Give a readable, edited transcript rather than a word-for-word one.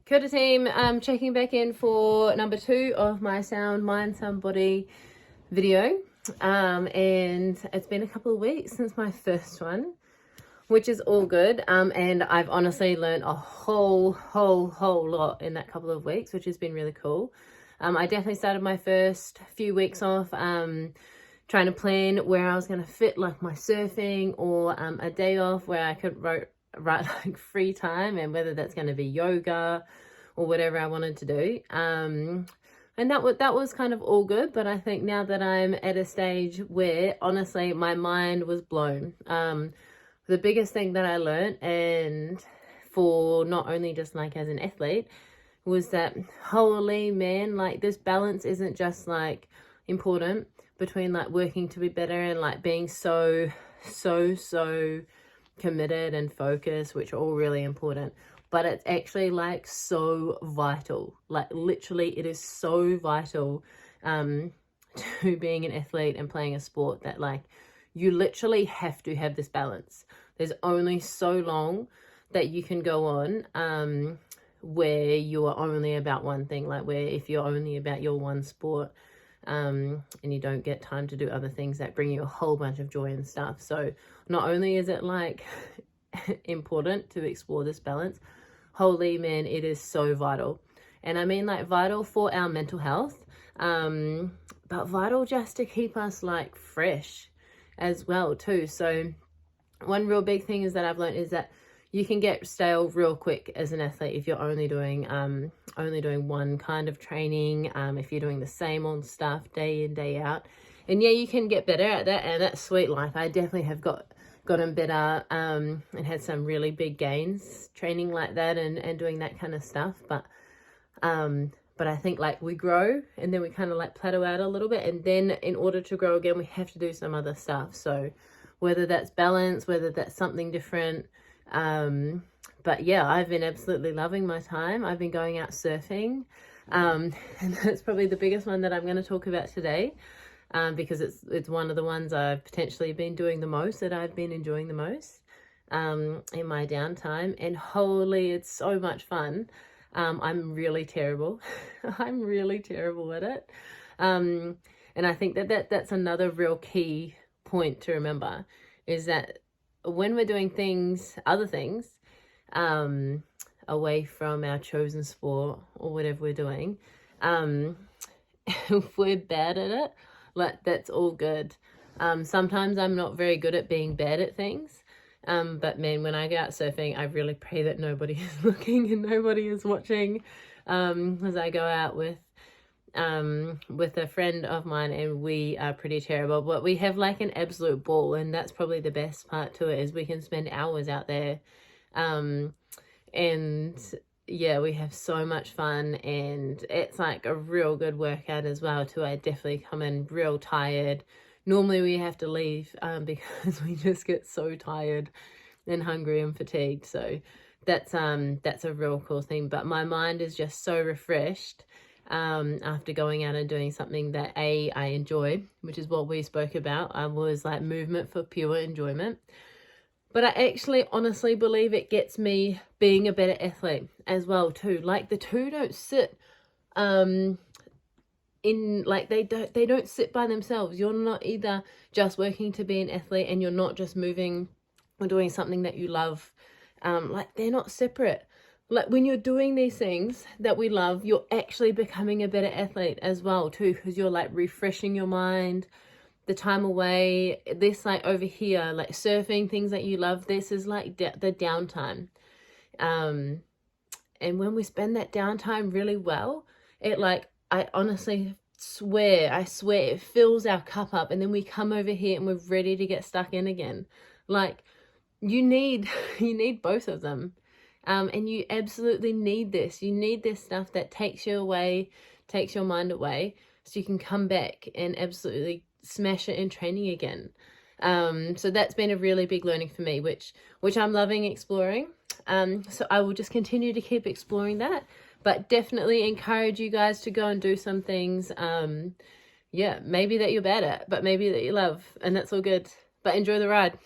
Kia ora team, checking back in for number 2 of my Sound Mind Sound Body video, and it's been a couple of weeks since my first one, which is all good, and I've honestly learned a whole lot in that couple of weeks, which has been really cool. I definitely started my first few weeks off trying to plan where I was going to fit like my surfing or a day off where I could write like free time, and whether that's going to be yoga or whatever I wanted to do. And that was kind of all good, but I think now that I'm at a stage where honestly my mind was blown. The biggest thing that I learned, and for not only just like as an athlete, was that holy man, like this balance isn't just like important between like working to be better and like being so committed and focused, which are all really important, but it's actually like so vital. Like literally it is so vital to being an athlete and playing a sport that like you literally have to have this balance. There's only so long that you can go on where you are only about one thing, like where if you're only about your one sport and you don't get time to do other things that bring you a whole bunch of joy and stuff. So not only is it like important to explore this balance, holy man, it is so vital. And I mean like vital for our mental health, but vital just to keep us like fresh as well too. So one real big thing is that I've learned is that you can get stale real quick as an athlete if you're only doing one kind of training, if you're doing the same old stuff day in, day out. And yeah, you can get better at that, and that's sweet. Like I definitely have gotten better and had some really big gains training like that and doing that kind of stuff. But I think like we grow and then we kind of like plateau out a little bit, and then in order to grow again, we have to do some other stuff. So whether that's balance, whether that's something different, but yeah, I've been absolutely loving my time. I've been going out surfing, and that's probably the biggest one that I'm going to talk about today, because it's one of the ones I've potentially been doing the most, that I've been enjoying the most in my downtime, and holy, it's so much fun. I'm really terrible. I'm really terrible at it, and I think that's another real key point to remember, is that when we're doing other things away from our chosen sport or whatever we're doing, if we're bad at it, like that's all good. Sometimes I'm not very good at being bad at things, but man, when I go out surfing, I really pray that nobody is looking and nobody is watching, as I go out with a friend of mine, and we are pretty terrible, but we have like an absolute ball, and that's probably the best part to it, is we can spend hours out there, and yeah, we have so much fun, and it's like a real good workout as well too. I definitely come in real tired. Normally we have to leave because we just get so tired and hungry and fatigued. So that's a real cool thing, but my mind is just so refreshed after going out and doing something that I enjoy, which is what we spoke about. I was like movement for pure enjoyment, but I actually honestly believe it gets me being a better athlete as well too. Like the two don't sit in, like they don't sit by themselves. You're not either just working to be an athlete and you're not just moving or doing something that you love. Like they're not separate. Like when you're doing these things that we love, you're actually becoming a better athlete as well too, because you're like refreshing your mind, the time away. This like over here, like surfing, things that you love, this is like the downtime. And when we spend that downtime really well, it like, I honestly swear it fills our cup up, and then we come over here and we're ready to get stuck in again. Like you need both of them. And you absolutely need this. You need this stuff that takes you away, takes your mind away, so you can come back and absolutely smash it in training again. So that's been a really big learning for me, which I'm loving exploring. So I will just continue to keep exploring that, but definitely encourage you guys to go and do some things. Yeah, maybe that you're bad at, but maybe that you love, and that's all good. But enjoy the ride.